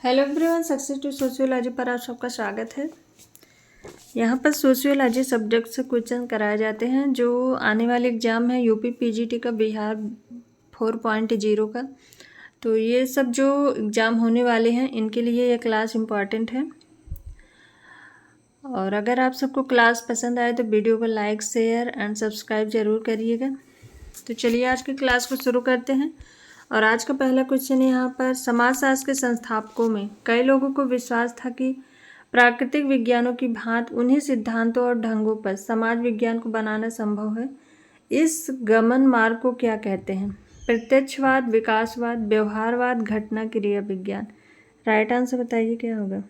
Hello everyone, success to sociology पर आप सबका स्वागत है। यहाँ पर सोशियोलॉजी सब्जेक्ट से क्वेश्चन कराए जाते हैं जो आने वाले एग्ज़ाम है यूपी पीजीटी का, बिहार 4.0 का। तो ये सब जो एग्ज़ाम होने वाले हैं इनके लिए ये क्लास इम्पॉर्टेंट है। और अगर आप सबको क्लास पसंद आए तो वीडियो को लाइक, शेयर एंड सब्सक्राइब ज़रूर करिएगा। तो चलिए आज की क्लास को शुरू करते हैं। और आज का पहला क्वेश्चन है यहाँ पर, समाजशास्त्र के संस्थापकों में कई लोगों को विश्वास था कि प्राकृतिक विज्ञानों की भांति उन्हीं सिद्धांतों और ढंगों पर समाज विज्ञान को बनाना संभव है। इस गमन मार्ग को क्या कहते हैं? प्रत्यक्षवाद, विकासवाद, व्यवहारवाद, घटना क्रिया विज्ञान। राइट आंसर बताइए क्या होगा।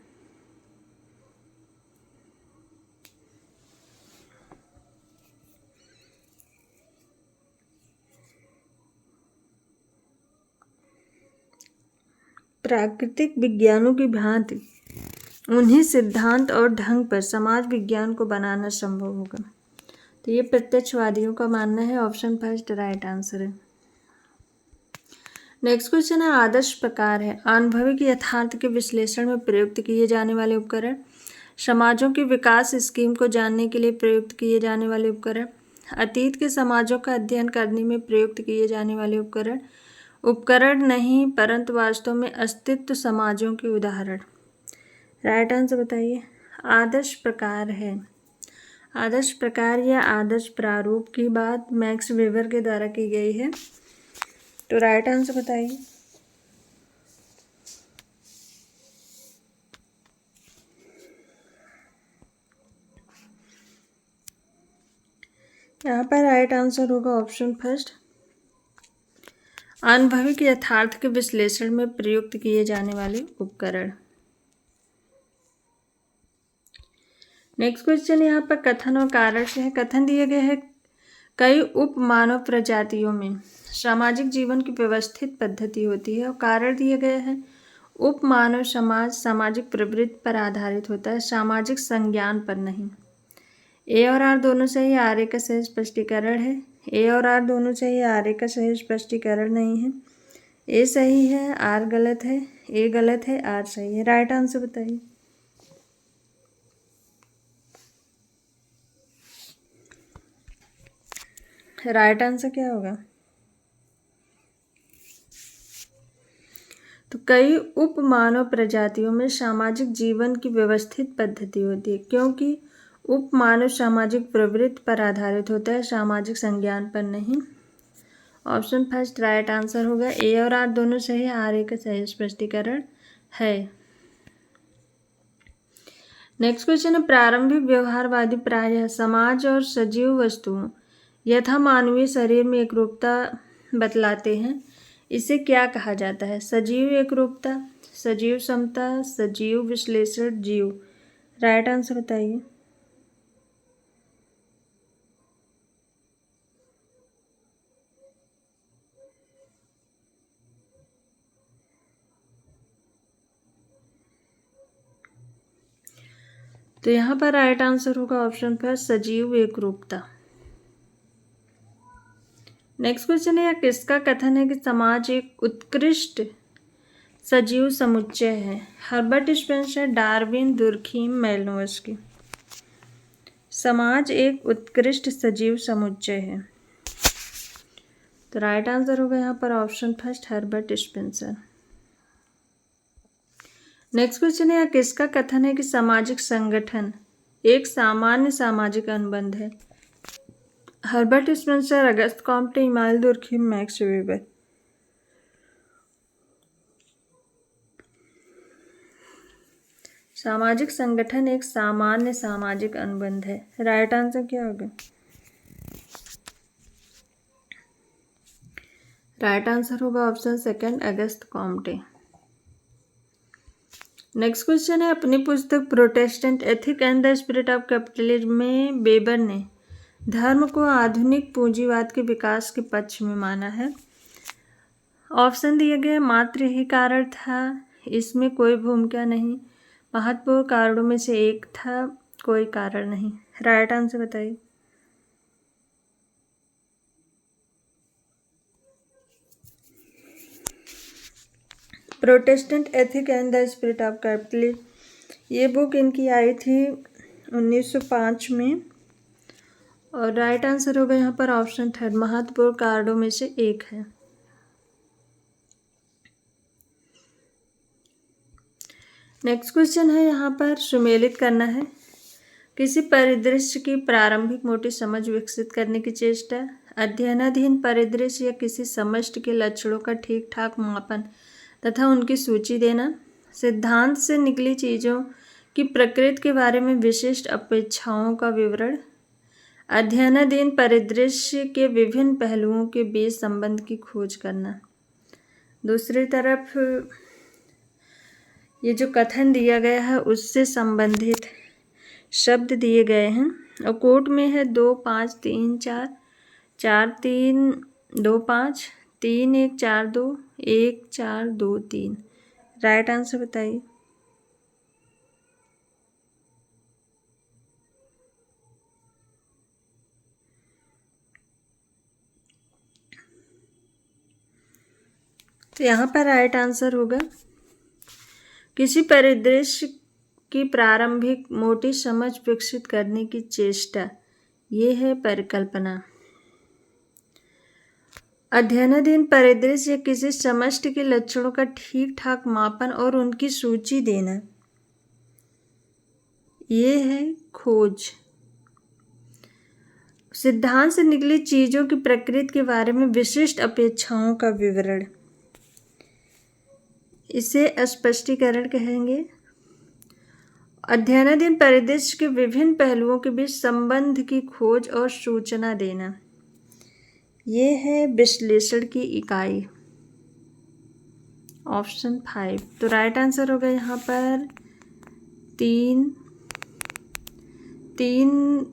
प्राकृतिक विज्ञानों की भांति उन्हीं सिद्धांत और ढंग पर समाज विज्ञान को बनाना संभव होगा। तो ये प्रत्यक्षवादियों का मानना है। ऑप्शन फर्स्ट राइट आंसर है। नेक्स्ट क्वेश्चन है, आदर्श प्रकार है आणविक यथार्थ के विश्लेषण में प्रयुक्त किए जाने वाले उपकरण। समाजों की विकास स्कीम को जानने के लिए प्रयुक्त किए जाने वाले उपकरण। अतीत के समाजों का अध्ययन करने में प्रयुक्त किए जाने वाले उपकरण। उपकरण नहीं परंतु वास्तव में अस्तित्व समाजों के उदाहरण। राइट आंसर बताइए। आदर्श प्रकार है। आदर्श प्रकार या आदर्श प्रारूप की बात मैक्स वेबर के द्वारा की गई है। तो राइट आंसर बताइए। यहाँ पर राइट आंसर होगा ऑप्शन फर्स्ट, आणविक यथार्थ के विश्लेषण में प्रयुक्त किए जाने वाले उपकरण। नेक्स्ट क्वेश्चन यहाँ पर कथन और कारण से है। कथन दिए गए हैं, कई उप मानव प्रजातियों में सामाजिक जीवन की व्यवस्थित पद्धति होती है। और कारण दिए गए हैं, उप मानव समाज सामाजिक प्रवृत्ति पर आधारित होता है, सामाजिक संज्ञान पर नहीं। ए और आर दोनों सही, आर ए का सही स्पष्टीकरण है। ए और आर दोनों सही, आर ए का सही स्पष्टीकरण नहीं है। ए सही है, आर गलत है। ए गलत है, आर सही है। राइट आंसर बताइए। राइट आंसर क्या होगा। तो कई उप मानव प्रजातियों में सामाजिक जीवन की व्यवस्थित पद्धति होती है, क्योंकि उप मानव सामाजिक प्रवृत्ति पर आधारित होता है, सामाजिक संज्ञान पर नहीं। ऑप्शन फर्स्ट राइट आंसर होगा। ए और आर दोनों सही, आर ए का सही स्पष्टीकरण है। नेक्स्ट क्वेश्चन है, प्रारंभिक व्यवहारवादी प्रायः समाज और सजीव वस्तुओं यथा मानवीय शरीर में एकरूपता बतलाते हैं। इसे क्या कहा जाता है? सजीव एकरूपता, सजीव समता, सजीव विश्लेषण, जीव। राइट आंसर बताइए। तो यहाँ पर राइट आंसर होगा ऑप्शन पर सजीव एकरूपता। नेक्स्ट क्वेश्चन है, यह किसका कथन है कि समाज एक उत्कृष्ट सजीव समुच्चय है? Herbert Spencer, Darwin, Durkheim, Malinowski. समाज एक उत्कृष्ट सजीव समुच्चय है। तो राइट आंसर होगा यहाँ पर option first Herbert Spencer. Next question है, यह किसका कथन है कि सामाजिक संगठन एक सामान्य सामाजिक अनुबंध है? Herbert Spencer, August Comte, Emmanuel Durkheim, Max Weber. सामाजिक संगठन एक सामान्य सामाजिक अनुबंध है। राइट आंसर क्या होगा? राइट आंसर होगा ऑप्शन सेकंड अगस्त कॉम्टे। नेक्स्ट क्वेश्चन है, अपनी पुस्तक Protestant ethic and the spirit of capitalism में वेबर ने धर्म को आधुनिक पूंजीवाद के विकास के पक्ष में माना है। ऑप्शन दिए गए, मात्र ही कारण था, इसमें कोई भूमिका नहीं, महत्वपूर्ण कारणों में से एक था, कोई कारण नहीं। राइट आंसर बताइए। Protestant ethic and the spirit of capitalism, ये बुक इनकी आई थी 1905 में। और राइट आंसर होगा यहाँ पर ऑप्शन थर्ड, महत्वपूर्ण कार्डों में से एक है। नेक्स्ट क्वेश्चन है यहाँ पर सुमेलित करना है। किसी परिदृश्य की प्रारंभिक मोटी समझ विकसित करने की चेष्टा, अध्ययनाधीन परिदृश्य या किसी समष्टि के लक्षणों का ठीक ठाक मापन तथा उनकी सूची देना, सिद्धांत से निकली चीज़ों की प्रकृति के बारे में विशिष्ट अपेक्षाओं का विवरण, अध्ययनाधीन परिदृश्य के विभिन्न पहलुओं के बीच संबंध की खोज करना। दूसरी तरफ ये जो कथन दिया गया है उससे संबंधित शब्द दिए गए हैं और कोट में है 2 5 3 4 4 3 2 5 3 1 4 2 1 4 2 3। राइट आंसर बताइए। तो यहाँ पर राइट आंसर होगा किसी परिदृश्य की प्रारंभिक मोटी समझ विकसित करने की चेष्टा, ये है परिकल्पना। अध्ययनाधीन परिदृश्य या किसी समष्टि के लक्षणों का ठीक ठाक मापन और उनकी सूची देना, ये है खोज। सिद्धांत से निकली चीज़ों की प्रकृति के बारे में विशिष्ट अपेक्षाओं का विवरण, इसे स्पष्टीकरण कहेंगे। अध्ययनाधीन परिदृश्य के विभिन्न पहलुओं के बीच संबंध की खोज और सूचना देना, ये है विश्लेषण की इकाई। ऑप्शन 5। तो राइट आंसर होगा यहाँ पर 3 3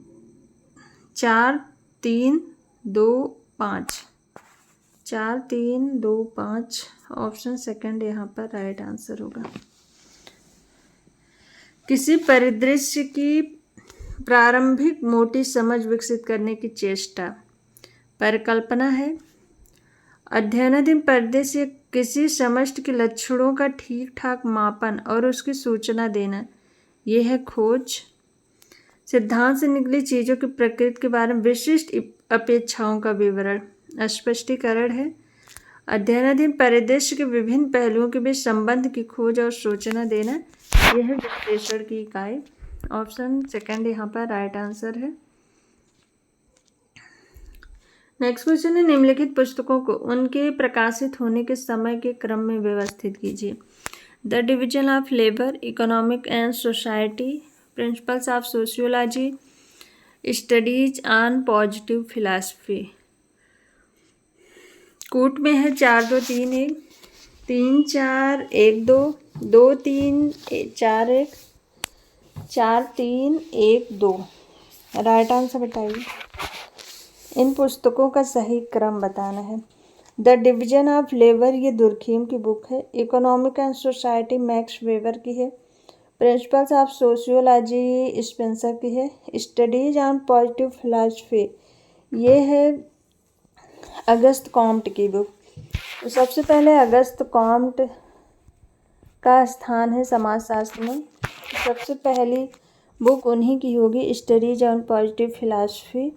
4 3 2 5 4 3 2 5। ऑप्शन सेकंड यहाँ पर राइट आंसर होगा। किसी परिदृश्य की प्रारंभिक मोटी समझ विकसित करने की चेष्टा, परिकल्पना है। अध्ययनाधीन परिदृश्य किसी समष्टि के लक्षणों का ठीक ठाक मापन और उसकी सूचना देना, ये है खोज। सिद्धांत से निकली चीज़ों की प्रकृति के बारे में विशिष्ट अपेक्षाओं का विवरण, स्पष्टीकरण है। अध्ययनाधीन परिदृश्य के विभिन्न पहलुओं के बीच संबंध की खोज और सूचना देना, यह है विश्लेषण की इकाई। ऑप्शन सेकंड यहाँ पर राइट आंसर है। नेक्स्ट क्वेश्चन है, निम्नलिखित पुस्तकों को उनके प्रकाशित होने के समय के क्रम में व्यवस्थित कीजिए। The division of labour, economic and society, principles of sociology, studies on positive philosophy. कोट में है 4 2 3 1 3 4 1 2 2 3 4 1 4 3 1 2। राइट आंसर बताइए। इन पुस्तकों का सही क्रम बताना है। द डिवीजन ऑफ लेबर ये दुर्खीम की बुक है। Economic and society max weber की है। प्रिंसिपल्स ऑफ सोशियोलॉजी स्पेंसर की है। स्टडीज ऑन पॉजिटिव फिलॉसफी ये है अगस्त कॉम्ट की बुक। तो सबसे पहले अगस्त कॉम्ट का स्थान है समाजशास्त्र में। सबसे पहली बुक उन्हीं की होगी, studies on positive philosophy.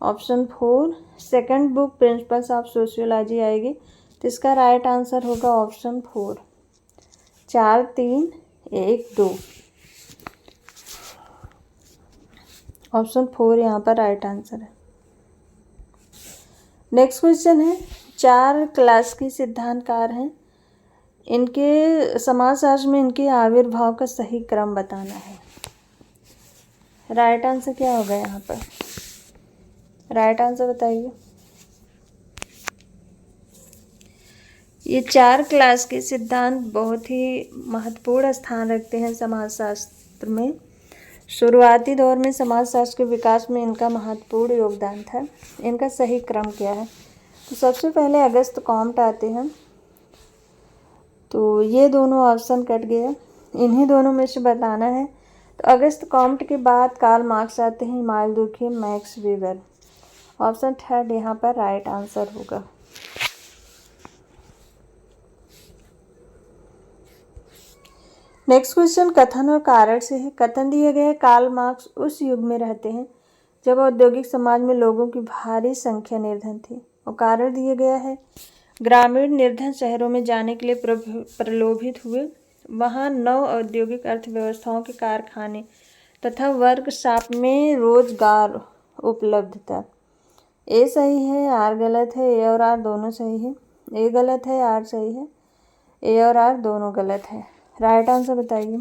Option 4। Second book principles of sociology आएगी, तो इसका राइट आंसर होगा ऑप्शन 4। 4 3 1 2। ऑप्शन 4 यहाँ पर राइट आंसर है। नेक्स्ट क्वेश्चन है, 4 क्लास्की सिद्धांतकार हैं, इनके समाजशास्त्र में इनके आविर्भाव का सही क्रम बताना है। राइट आंसर क्या होगा यहाँ पर? राइट आंसर बताइए। ये 4 क्लास के सिद्धांत बहुत ही महत्वपूर्ण स्थान रखते हैं समाजशास्त्र में। शुरुआती दौर में समाजशास्त्र के विकास में इनका महत्वपूर्ण योगदान था। इनका सही क्रम क्या है? तो सबसे पहले अगस्त कॉम्ट आते हैं, तो ये दोनों ऑप्शन कट गया, इन्हीं दोनों में से बताना है। तो अगस्त कॉम्ट के बाद कार्ल मार्क्स आते हैं, Emmanuel Durkheim, Max Weber. Option 3 यहाँ पर राइट आंसर होगा। नेक्स्ट क्वेश्चन कथन और कारण से है। कथन दिया गया है, कार्ल मार्क्स उस युग में रहते हैं जब औद्योगिक समाज में लोगों की भारी संख्या निर्धन थी। और कारण दिया गया है, ग्रामीण निर्धन शहरों में जाने के लिए प्रलोभित हुए। वहां नव औद्योगिक अर्थव्यवस्थाओं के कारखाने तथा वर्कशॉप में रोजगार उपलब्ध था। ए सही है, आर गलत है, ए और आर दोनों सही है। ए गलत है, आर सही है, ए और आर दोनों गलत है। राइट आंसर बताइए।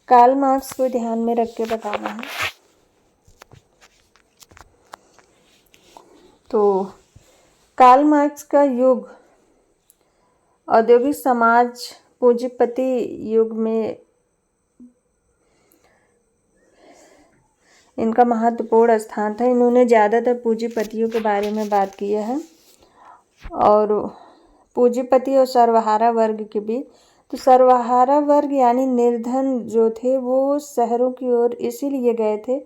कार्ल मार्क्स को ध्यान में रख के बताना है। तो कार्ल मार्क्स का युग औद्योगिक समाज पूंजीपति युग में इनका महत्वपूर्ण स्थान था। इन्होंने ज़्यादातर पूंजीपतियों के बारे में बात किया है और पूंजीपति और सर्वहारा वर्ग के बीच। तो सर्वहारा वर्ग यानी निर्धन जो थे वो शहरों की ओर इसीलिए गए थे,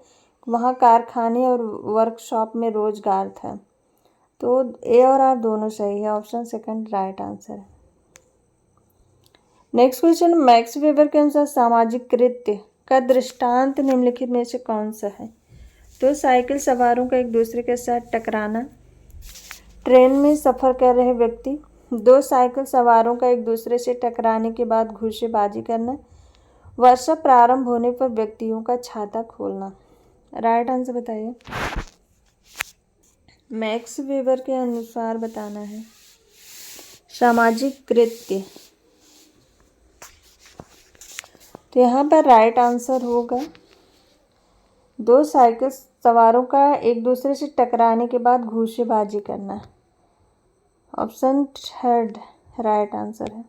वहाँ कारखाने और वर्कशॉप में रोजगार था। तो ए और आर दोनों सही है, ऑप्शन सेकंड राइट आंसर है। नेक्स्ट क्वेश्चन, मैक्स वेबर के अनुसार सामाजिक कृत्य का दृष्टांत निम्नलिखित में से कौन सा है? तो साइकिल सवारों का एक दूसरे के साथ टकराना, ट्रेन में सफ़र कर रहे व्यक्ति, दो साइकिल सवारों का एक दूसरे से टकराने के बाद घूसेबाजी करना, वर्षा प्रारंभ होने पर व्यक्तियों का छाता खोलना। राइट आंसर बताइए। मैक्स वेबर के अनुसार बताना है सामाजिक कृत्य। तो यहाँ पर राइट आंसर होगा दो साइकिल सवारों का एक दूसरे से टकराने के बाद घूसेबाजी करना, ऑप्शन थर्ड राइट आंसर है।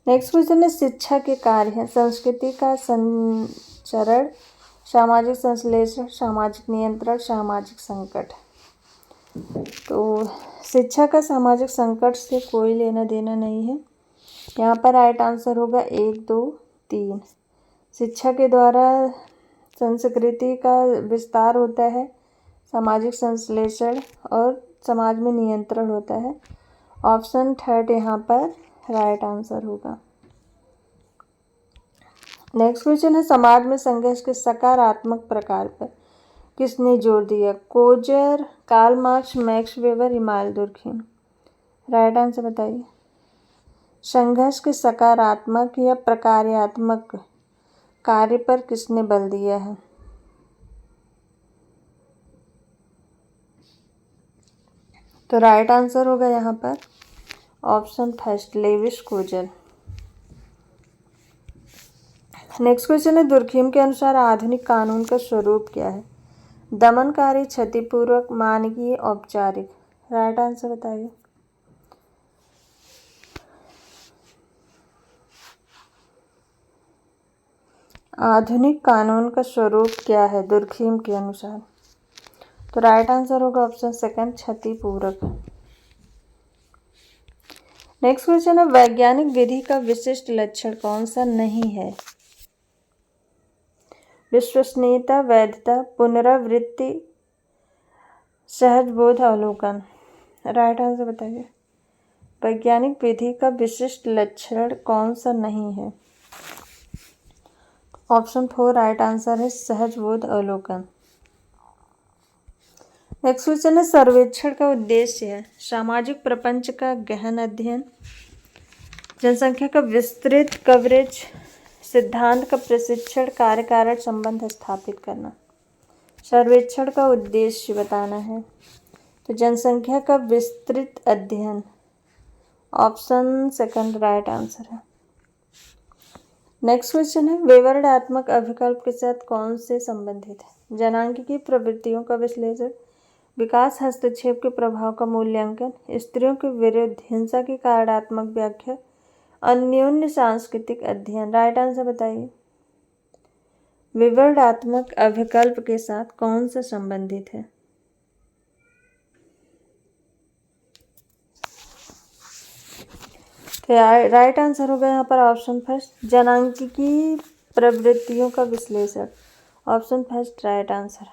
नेक्स्ट क्वेश्चन है, शिक्षा के कार्य है संस्कृति का संचरण, सामाजिक संश्लेषण, सामाजिक नियंत्रण, सामाजिक संकट। तो शिक्षा का सामाजिक संकट से कोई लेना देना नहीं है। यहाँ पर राइट आंसर होगा 1, 2, 3। शिक्षा के द्वारा संस्कृति का विस्तार होता है, सामाजिक संश्लेषण और समाज में नियंत्रण होता है। ऑप्शन थर्ड यहाँ पर राइट आंसर होगा। नेक्स्ट क्वेश्चन है, समाज में संघर्ष के सकारात्मक प्रकार पर किसने जोर दिया? Coser, Karl Marx, Max Weber, Emmanuel Durkheim. Right answer बताइए। संघर्ष के सकारात्मक या प्रकार्यात्मक कार्य पर किसने बल दिया है? तो राइट आंसर होगा यहाँ पर option first Lewis Coser. Next question है, दुर्खिम के अनुसार आधुनिक कानून का स्वरूप क्या है? दमनकारी, क्षतिपूर्वक, मानवीय, औपचारिक। राइट आंसर बताइए। आधुनिक कानून का स्वरूप क्या है दुर्खिम के अनुसार? तो राइट आंसर होगा ऑप्शन सेकंड क्षतिपूर्वक। नेक्स्ट क्वेश्चन है, वैज्ञानिक विधि का विशिष्ट लक्षण कौन सा नहीं है? विश्वसनीयता, वैधता, पुनरावृत्ति, सहज बोध, अवलोकन। राइट आंसर बताइए। वैज्ञानिक विधि का विशिष्ट लक्षण कौन सा नहीं है? ऑप्शन 4 राइट आंसर है सहज बोध, अवलोकन। नेक्स्ट क्वेश्चन है, सर्वेक्षण का उद्देश्य है सामाजिक प्रपंच का गहन अध्ययन, जनसंख्या का विस्तृत कवरेज, सिद्धांत का प्रशिक्षण, कार्य कारण संबंध स्थापित करना। सर्वेक्षण का उद्देश्य बताना है तो जनसंख्या का विस्तृत अध्ययन, ऑप्शन सेकंड राइट आंसर है। नेक्स्ट क्वेश्चन है, विवरणात्मक अभिकल्प के साथ कौन से संबंधित है? जनांगिकी प्रवृत्तियों का विश्लेषण, विकास हस्तक्षेप के प्रभाव का मूल्यांकन, स्त्रियों के विरुद्ध हिंसा की कारणात्मक व्याख्या, अन्योन्य सांस्कृतिक अध्ययन। राइट आंसर बताइए। विवरणात्मक अभिकल्प के साथ कौन सा संबंधित है? तो राइट आंसर होगा यहाँ पर ऑप्शन फर्स्ट जनांगिकी प्रवृत्तियों का विश्लेषण, option first right answer.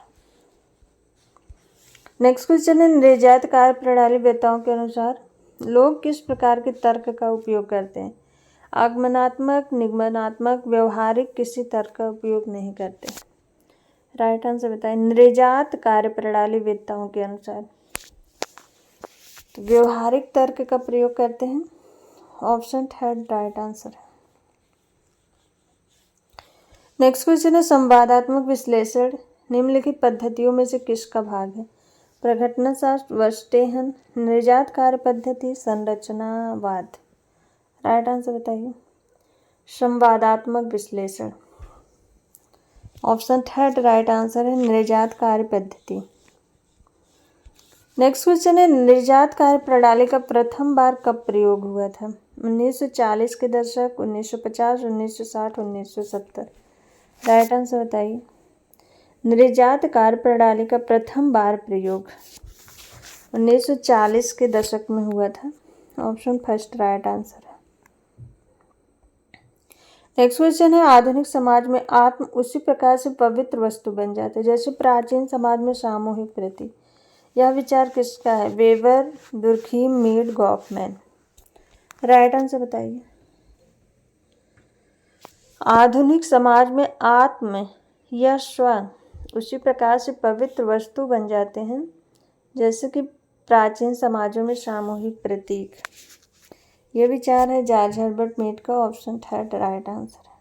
Next question है, निर्यात कार्य प्रणाली वेताओं के अनुसार लोग किस प्रकार के तर्क का उपयोग करते हैं? आगमनात्मक, निगमनात्मक, व्यवहारिक किसी तर्क का उपयोग नहीं करते। राइट आंसर बताइए। निर्जात कार्यप्रणाली वेत्ताओं के अनुसार तो व्यवहारिक तर्क का प्रयोग करते हैं। ऑप्शन थर्ड राइट आंसर है। नेक्स्ट क्वेश्चन है संवादात्मक विश्लेषण निम्नलिखित पद्धतियों में से किसका भाग है? प्रघटनशास्त्र, वस्टेहन, निर्जात कार्य पद्धति, संरचनावाद। राइट आंसर बताइए। संवादात्मक विश्लेषण। ऑप्शन थर्ड राइट आंसर है निर्जात कार्य पद्धति। नेक्स्ट क्वेश्चन है निर्जात कार्य प्रणाली का प्रथम बार कब प्रयोग हुआ था? 1940 के दशक, 1950, 1960, 1970। राइट आंसर बताइए। निर्जात कार्य प्रणाली का प्रथम बार प्रयोग 1940 के दशक में हुआ था। ऑप्शन फर्स्ट राइट आंसर है। नेक्स्ट क्वेश्चन है आधुनिक समाज में आत्म उसी प्रकार से पवित्र वस्तु बन जाते जैसे प्राचीन समाज में सामूहिक प्रतीक। यह विचार किसका है? Weber, Durkheim, Mead, Goffman. Right answer बताइए। आधुनिक समाज में आत्म या स्व उसी प्रकार से पवित्र वस्तु बन जाते हैं जैसे कि प्राचीन समाजों में सामूहिक प्रतीक। यह विचार है जॉर्ज हर्बर्ट मीड का। ऑप्शन थर्ड राइट आंसर है।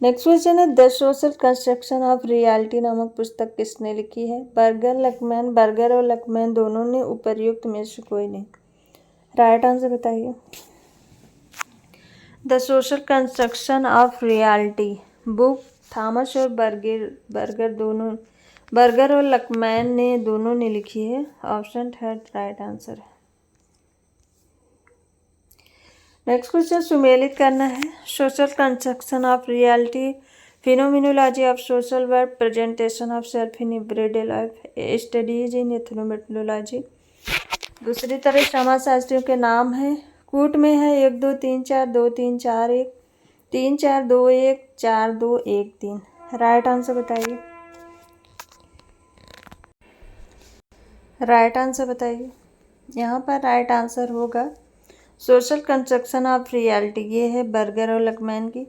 नेक्स्ट क्वेश्चन है the social construction of reality नामक पुस्तक किसने लिखी है? बर्गर, लकमैन। बर्गर और लकमैन दोनों ने उपर्युक्त में से कोई नहीं। राइट आंसर बताइए। The social construction of reality book Thomas और बर्गर और लकमैन ने दोनों ने लिखी है। ऑप्शन थर्ड राइट आंसर है। नेक्स्ट क्वेश्चन सुमेलित करना है। Social construction of reality, phenomenology of social work, presentation of self in everyday life, studies in ethnomethodology. दूसरी तरफ समाजशास्त्रियों के नाम है। कूट में है 1 2 3 4 2 3 4 1 3 4 2 1 4 2 1 3। राइट आंसर बताइए। राइट आंसर बताइए। यहाँ पर राइट आंसर होगा सोशल कंस्ट्रक्शन ऑफ रियलिटी, ये है बर्गर और लकमैन की।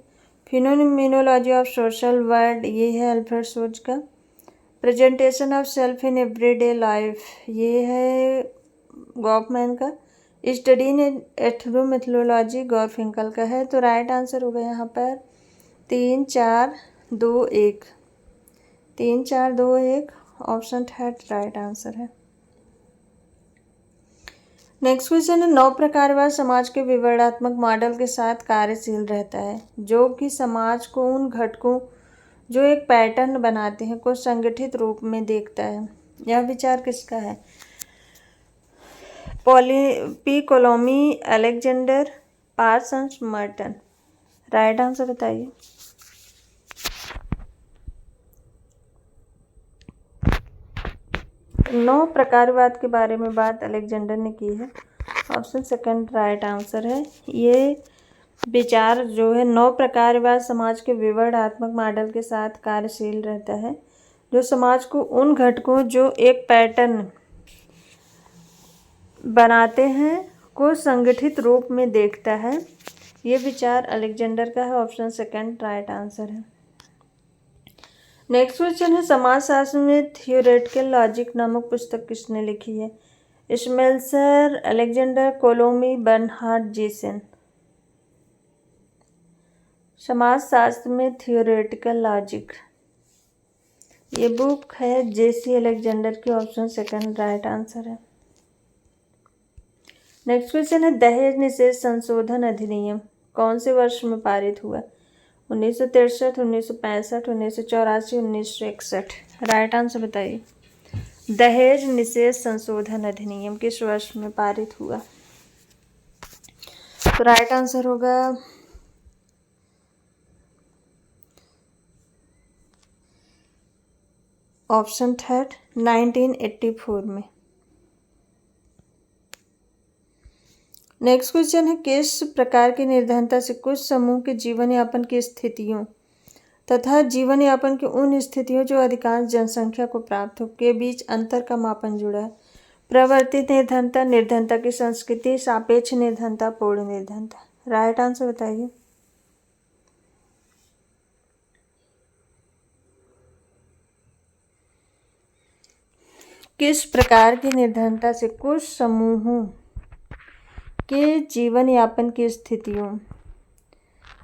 फिनोमिनोलॉजी ऑफ सोशल वर्ल्ड, ये है अल्फ्रेड सोच का। Presentation of self in everyday life, ये है गॉफमैन का। स्टडी इन एथनोमेटोलॉजी गॉरफिंकल का है। तो राइट आंसर होगा यहाँ पर 3 4 2 1 3 4 2 1। ऑप्शन थर्ड राइट आंसर है। नेक्स्ट क्वेश्चन है 9 प्रकारवाद समाज के विवरणात्मक मॉडल के साथ कार्यशील रहता है जो कि समाज को उन घटकों जो एक पैटर्न बनाते हैं को संगठित रूप में देखता है। यह विचार किसका है? P Colomy, Alexander, Parsons, Merton. Right answer बताइए। नौ प्रकारवाद के बारे में बात अलेक्जेंडर ने की है। ऑप्शन सेकंड राइट आंसर है। ये विचार जो है 9 प्रकारवाद समाज के विवरणात्मक मॉडल के साथ कार्यशील रहता है जो समाज को उन घटकों जो एक पैटर्न बनाते हैं को संगठित रूप में देखता है। ये विचार अलेक्जेंडर का है। ऑप्शन सेकंड राइट आंसर है। नेक्स्ट क्वेश्चन है समाजशास्त्र में थियोरेटिकल लॉजिक नामक पुस्तक किसने लिखी है? Smelser, Alexander, Colomy, Bernhard Giesen. समाजशास्त्र में थियोरेटिकल लॉजिक, ये बुक है जेसी अलेक्जेंडर की। ऑप्शन सेकंड राइट आंसर है। नेक्स्ट क्वेश्चन है दहेज निषेध संशोधन अधिनियम कौन से वर्ष में पारित हुआ? 1963, 1965, 1984, 1961। राइट आंसर बताइए। दहेज निषेध संशोधन अधिनियम किस वर्ष में पारित हुआ? तो राइट आंसर होगा ऑप्शन थर्ड 1984 में। नेक्स्ट क्वेश्चन है किस प्रकार की निर्धनता से कुछ समूह के जीवन यापन की स्थितियों तथा जीवन यापन की उन स्थितियों जो अधिकांश जनसंख्या को प्राप्त हो के बीच अंतर का मापन जुड़ा है? प्रवर्तित निर्धनता, निर्धनता की संस्कृति, सापेक्ष निर्धनता, पूर्ण निर्धनता। राइट आंसर बताइए। किस प्रकार की निर्धनता से कुछ समूहों के जीवन यापन की स्थितियों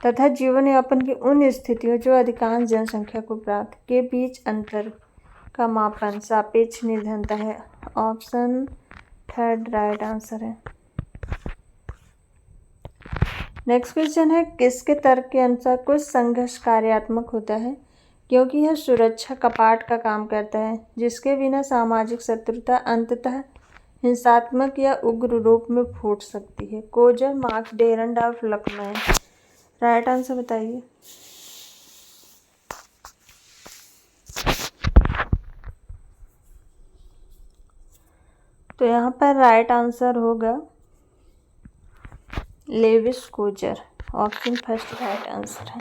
तथा जीवन यापन की उन स्थितियों जो अधिकांश जनसंख्या को प्राप्त के बीच अंतर का मापन सापेक्ष निर्धनता है। ऑप्शन थर्ड राइट आंसर है। नेक्स्ट क्वेश्चन है, किसके तर्क के अनुसार कुछ संघर्ष कार्यात्मक होता है क्योंकि यह सुरक्षा कपाट का काम करता है, जिसके बिना सामाजिक शत्रुता अंततः हिंसात्मक या उग्र रूप में फूट सकती है। Coser, Marx, Dahrendorf, Luckmann. Right answer बताइए। तो यहाँ पर राइट आंसर होगा Lewis Coser. Option first right answer है।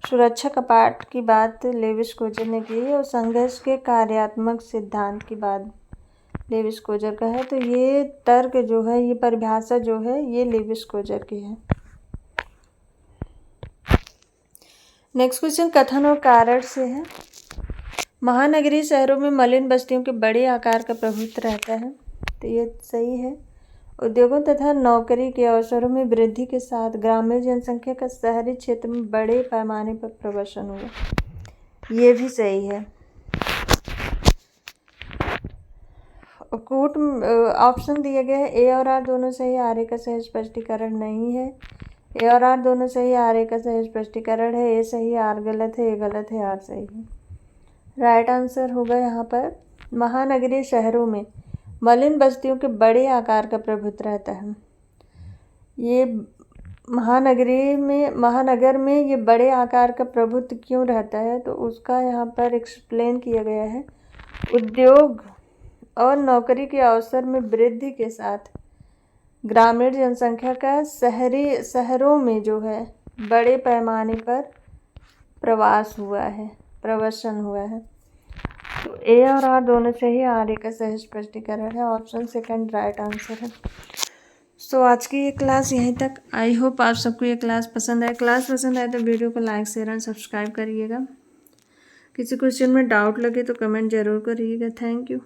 सुरक्षा कपाट की बात लेविस कोजर ने की है और संघर्ष के कार्यात्मक सिद्धांत की बात लेविस कोजर का है। तो ये तर्क जो है, ये परिभाषा जो है, ये लेविस कोजर की है। नेक्स्ट क्वेश्चन कथन और कारण से है। महानगरीय शहरों में मलिन बस्तियों के बड़े आकार का प्रभुत्व रहता है। तो ये सही है। उद्योगों तथा नौकरी के अवसरों में वृद्धि के साथ ग्रामीण जनसंख्या का शहरी क्षेत्र में बड़े पैमाने पर प्रवसन हुआ। ये भी सही है। कूट ऑप्शन दिए गए हैं ए और आर दोनों सही, आर ए का सही स्पष्टीकरण नहीं है। ए और आर दोनों सही, आर ए का सही स्पष्टीकरण है। ए सही, आर गलत है, ए गलत है, आर सही है। राइट आंसर होगा यहाँ पर महानगरीय शहरों में मलिन बस्तियों के बड़े आकार का प्रभुत्व रहता है। ये महानगर में ये बड़े आकार का प्रभुत्व क्यों रहता है, तो उसका यहाँ पर एक्सप्लेन किया गया है। उद्योग और नौकरी के अवसर में वृद्धि के साथ ग्रामीण जनसंख्या का शहरों में जो है बड़े पैमाने पर प्रवसन हुआ है। तो ए और आर दोनों सही, आर ए का सही स्पष्टीकरण है। ऑप्शन सेकंड राइट आंसर है। सो आज की ये क्लास यहीं तक। आई होप आप सबको ये क्लास पसंद आए। क्लास पसंद आए तो वीडियो को लाइक, शेयर एंड सब्सक्राइब करिएगा। किसी क्वेश्चन में डाउट लगे तो कमेंट जरूर करिएगा। Thank you.